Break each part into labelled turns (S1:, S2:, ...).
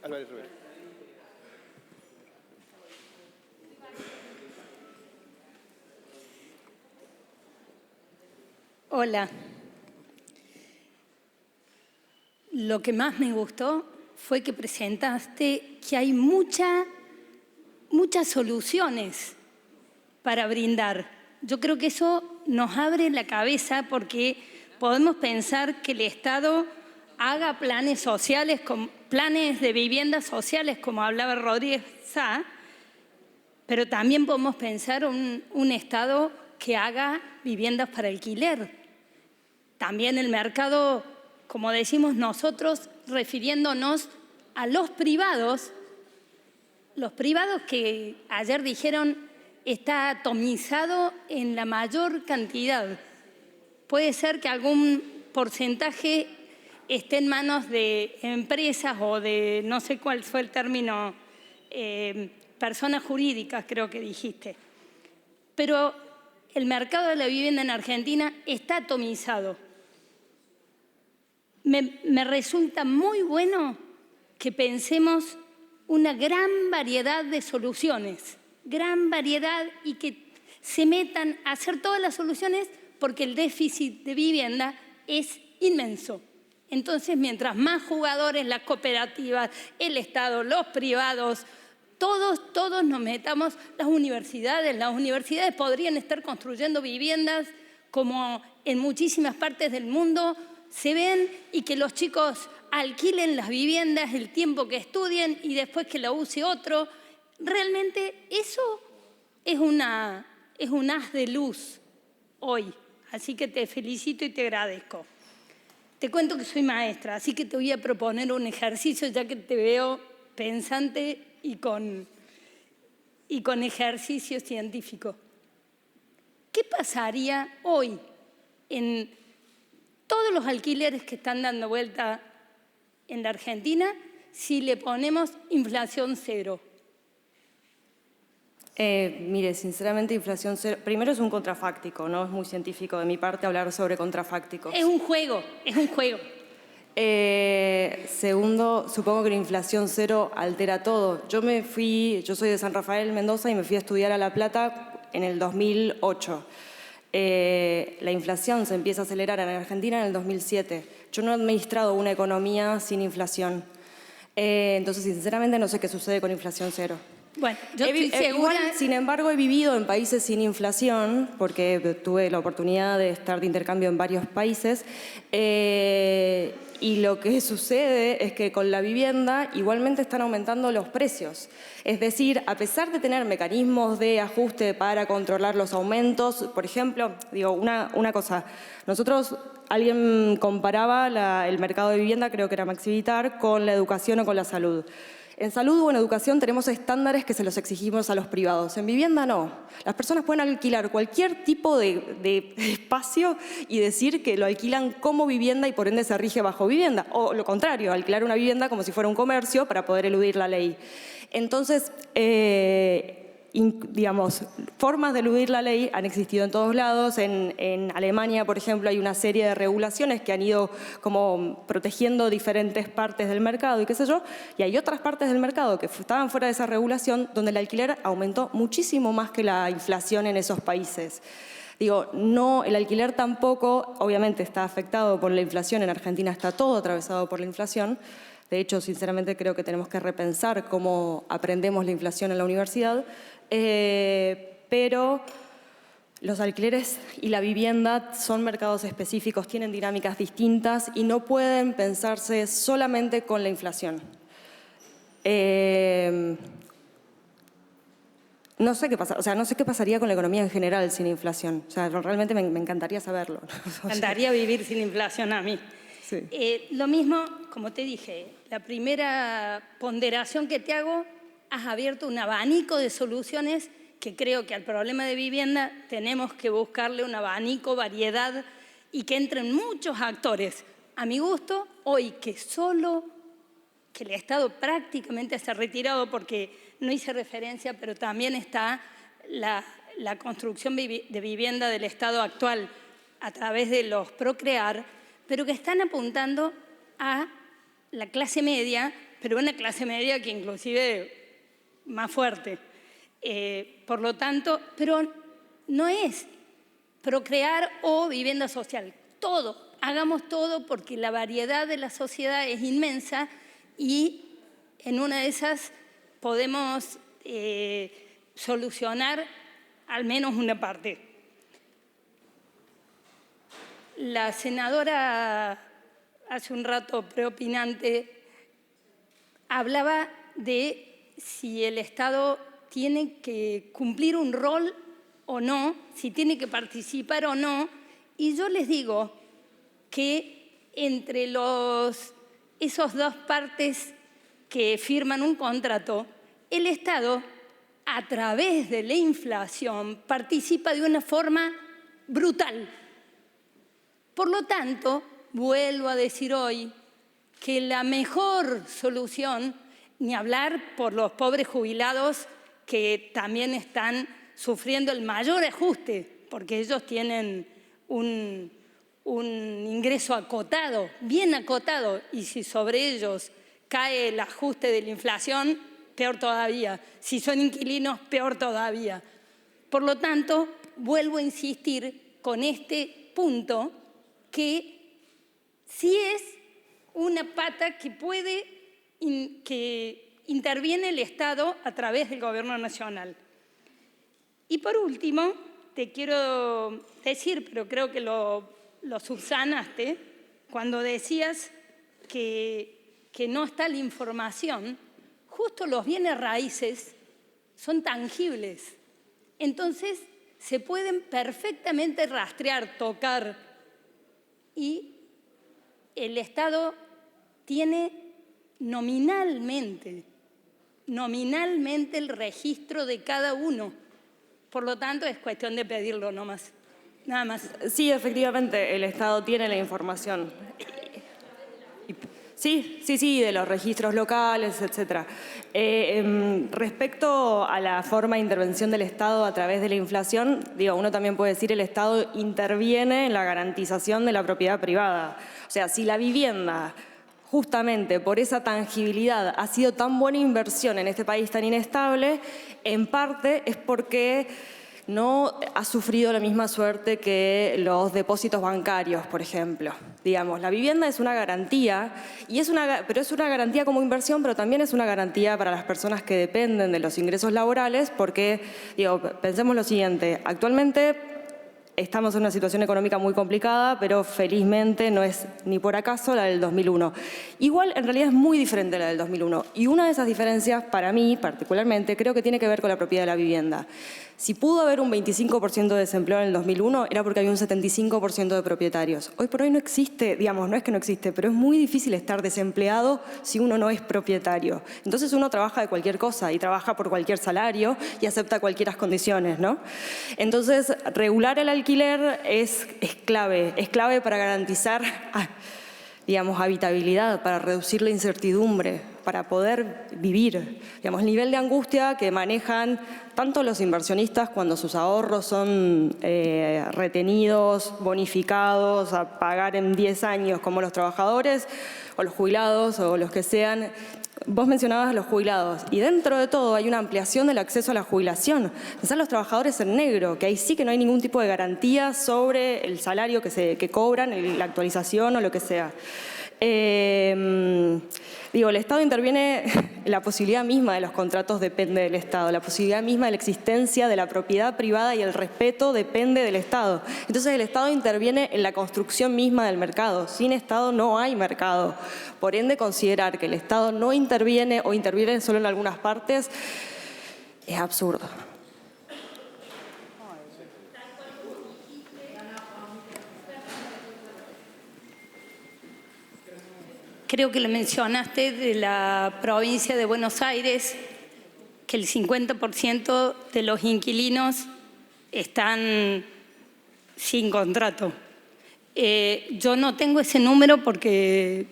S1: Álvarez Rivera.
S2: Hola. Lo que más me gustó fue que presentaste que hay muchas soluciones para brindar. Yo creo que eso nos abre la cabeza porque podemos pensar que el Estado haga planes sociales, planes de viviendas sociales, como hablaba Rodríguez Sá, pero también podemos pensar un Estado que haga viviendas para alquiler. También el mercado, como decimos nosotros, refiriéndonos a los privados que ayer dijeron está atomizado en la mayor cantidad. Puede ser que algún porcentaje esté en manos de empresas o de, no sé cuál fue el término, personas jurídicas, creo que dijiste. Pero el mercado de la vivienda en Argentina está atomizado. Me resulta muy bueno que pensemos una gran variedad de soluciones, gran variedad, y que se metan a hacer todas las soluciones porque el déficit de vivienda es inmenso. Entonces, mientras más jugadores, las cooperativas, el Estado, los privados, todos nos metamos, las universidades podrían estar construyendo viviendas como en muchísimas partes del mundo se ven, y que los chicos alquilen las viviendas el tiempo que estudien y después que la use otro. Realmente eso es un haz de luz hoy. Así que te felicito y te agradezco. Te cuento que soy maestra, así que te voy a proponer un ejercicio, ya que te veo pensante y con ejercicio científico. ¿Qué pasaría hoy en todos los alquileres que están dando vuelta en la Argentina si le ponemos inflación cero?
S3: Mire, sinceramente, inflación cero, primero es un contrafáctico, no es muy científico de mi parte hablar sobre contrafácticos.
S2: Es un juego, es un juego.
S3: Segundo, supongo que la inflación cero altera todo. Yo soy de San Rafael, Mendoza, y me fui a estudiar a La Plata en el 2008. La inflación se empieza a acelerar en Argentina en el 2007. Yo no he administrado una economía sin inflación. Entonces, sinceramente, no sé qué sucede con inflación cero.
S2: Bueno, yo estoy segura...
S3: Igual, sin embargo, he vivido en países sin inflación, porque tuve la oportunidad de estar de intercambio en varios países, y lo que sucede es que con la vivienda igualmente están aumentando los precios. Es decir, a pesar de tener mecanismos de ajuste para controlar los aumentos, por ejemplo, digo, una cosa, alguien comparaba el mercado de vivienda, creo que era Maxi Vitar, con la educación o con la salud. En salud o en educación tenemos estándares que se los exigimos a los privados. En vivienda no. Las personas pueden alquilar cualquier tipo de espacio y decir que lo alquilan como vivienda y por ende se rige bajo vivienda. O lo contrario, alquilar una vivienda como si fuera un comercio para poder eludir la ley. Entonces, digamos, formas de eludir la ley han existido en todos lados. En Alemania, por ejemplo, hay una serie de regulaciones que han ido como protegiendo diferentes partes del mercado y qué sé yo, y hay otras partes del mercado que estaban fuera de esa regulación donde el alquiler aumentó muchísimo más que la inflación en esos países. Digo, no, el alquiler tampoco, obviamente está afectado por la inflación, en Argentina está todo atravesado por la inflación. De hecho, sinceramente creo que tenemos que repensar cómo aprendemos la inflación en la universidad, pero los alquileres y la vivienda son mercados específicos, tienen dinámicas distintas y no pueden pensarse solamente con la inflación. No sé qué pasa, o sea, no sé qué pasaría con la economía en general sin inflación. O sea, realmente me encantaría saberlo.
S2: Me encantaría vivir sin inflación a mí.
S3: Sí.
S2: Lo mismo, como te dije, la primera ponderación que te hago, has abierto un abanico de soluciones que creo que al problema de vivienda tenemos que buscarle un abanico, variedad, y que entren muchos actores. A mi gusto, hoy que el Estado prácticamente se ha retirado, porque no hice referencia, pero también está la construcción de vivienda del Estado actual a través de los Procrear, pero que están apuntando a la clase media pero una clase media que inclusive más fuerte. Por lo tanto, pero no es procrear o vivienda social, todo, hagamos todo porque la variedad de la sociedad es inmensa y en una de esas podemos solucionar al menos una parte. La senadora hace un rato preopinante hablaba de si el Estado tiene que cumplir un rol o no, si tiene que participar o no, y yo les digo que entre esos dos partes que firman un contrato, el Estado, a través de la inflación, participa de una forma brutal. Por lo tanto, vuelvo a decir hoy que la mejor solución, ni hablar por los pobres jubilados que también están sufriendo el mayor ajuste, porque ellos tienen un ingreso acotado, bien acotado, y si sobre ellos cae el ajuste de la inflación, peor todavía. Si son inquilinos, peor todavía. Por lo tanto, vuelvo a insistir con este punto que sí es una pata que que interviene el Estado a través del Gobierno Nacional. Y por último, te quiero decir, pero creo que lo subsanaste, cuando decías que no está la información, justo los bienes raíces son tangibles. Entonces, se pueden perfectamente rastrear, tocar, y el Estado tiene nominalmente el registro de cada uno. Por lo tanto, es cuestión de pedirlo nomás, nada más.
S3: Sí, efectivamente, el Estado tiene la información. Sí, de los registros locales, etc. Respecto a la forma de intervención del Estado a través de la inflación, uno también puede decir el Estado interviene en la garantización de la propiedad privada. O sea, si la vivienda, justamente por esa tangibilidad, ha sido tan buena inversión en este país tan inestable, en parte es porque no ha sufrido la misma suerte que los depósitos bancarios, por ejemplo. La vivienda es una garantía, pero es una garantía como inversión, pero también es una garantía para las personas que dependen de los ingresos laborales, porque, pensemos lo siguiente, actualmente estamos en una situación económica muy complicada, pero felizmente no es ni por acaso la del 2001. Igual, en realidad es muy diferente a la del 2001. Y una de esas diferencias, para mí particularmente, creo que tiene que ver con la propiedad de la vivienda. Si pudo haber un 25% de desempleo en el 2001, era porque había un 75% de propietarios. Hoy por hoy no existe, no es que no existe, pero es muy difícil estar desempleado si uno no es propietario. Entonces uno trabaja de cualquier cosa y trabaja por cualquier salario y acepta cualquier condiciones, ¿no? Entonces, regular el alquiler es clave para garantizar, habitabilidad, para reducir la incertidumbre, para poder vivir. El nivel de angustia que manejan tanto los inversionistas cuando sus ahorros son retenidos, bonificados, a pagar en 10 años, como los trabajadores o los jubilados o los que sean. Vos mencionabas a los jubilados y dentro de todo hay una ampliación del acceso a la jubilación. Pensá en los trabajadores en negro, que ahí sí que no hay ningún tipo de garantía sobre el salario que cobran, la actualización o lo que sea. El Estado interviene, la posibilidad misma de los contratos depende del Estado, la posibilidad misma de la existencia de la propiedad privada y el respeto depende del Estado. Entonces el Estado interviene en la construcción misma del mercado. Sin Estado no hay mercado. Por ende, considerar que el Estado no interviene o interviene solo en algunas partes es absurdo.
S2: Creo que lo mencionaste de la provincia de Buenos Aires, que el 50% de los inquilinos están sin contrato. Yo no tengo ese número porque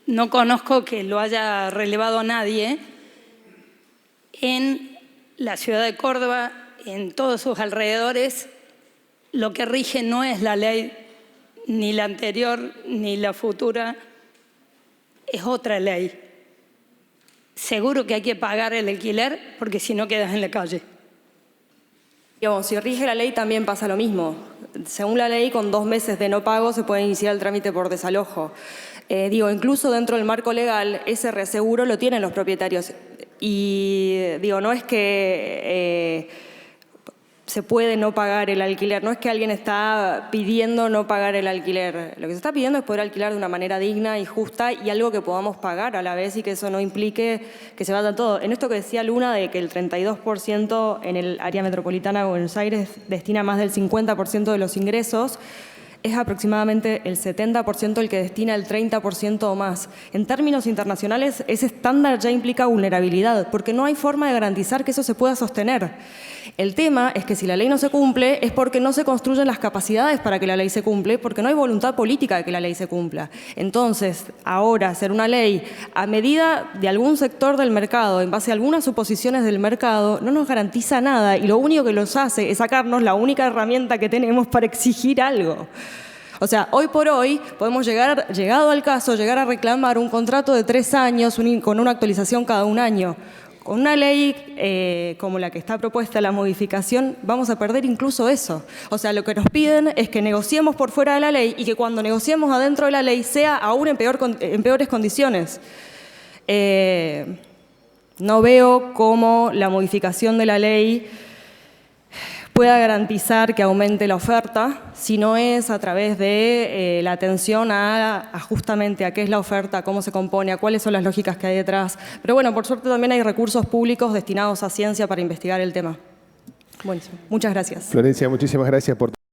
S2: no conozco que lo haya relevado nadie. En la ciudad de Córdoba, en todos sus alrededores, lo que rige no es la ley, ni la anterior, ni la futura, es otra ley. seguro que hay que pagar el alquiler porque si no quedas en la calle.
S3: Digamos, si rige la ley también pasa lo mismo. Según la ley, con 2 meses de no pago se puede iniciar el trámite por desalojo. Incluso dentro del marco legal, ese reaseguro lo tienen los propietarios. Y no es que se puede no pagar el alquiler, no es que alguien está pidiendo no pagar el alquiler. Lo que se está pidiendo es poder alquilar de una manera digna y justa y algo que podamos pagar a la vez y que eso no implique que se vaya todo. En esto que decía Luna de que el 32% en el área metropolitana de Buenos Aires destina más del 50% de los ingresos, es aproximadamente el 70% el que destina el 30% o más. En términos internacionales, ese estándar ya implica vulnerabilidad, porque no hay forma de garantizar que eso se pueda sostener. El tema es que si la ley no se cumple es porque no se construyen las capacidades para que la ley se cumple, porque no hay voluntad política de que la ley se cumpla. Entonces, ahora, hacer una ley a medida de algún sector del mercado, en base a algunas suposiciones del mercado, no nos garantiza nada y lo único que nos hace es sacarnos la única herramienta que tenemos para exigir algo. O sea, hoy por hoy podemos llegado al caso, llegar a reclamar un contrato de 3 años con una actualización cada 1 año. Con una ley como la que está propuesta, la modificación, vamos a perder incluso eso. O sea, lo que nos piden es que negociemos por fuera de la ley y que cuando negociemos adentro de la ley sea aún en peores condiciones. No veo cómo la modificación de la ley pueda garantizar que aumente la oferta, si no es a través de la atención a justamente a qué es la oferta, cómo se compone, a cuáles son las lógicas que hay detrás. Pero bueno, por suerte también hay recursos públicos destinados a ciencia para investigar el tema. Bueno, muchas gracias.
S1: Florencia, muchísimas gracias por tu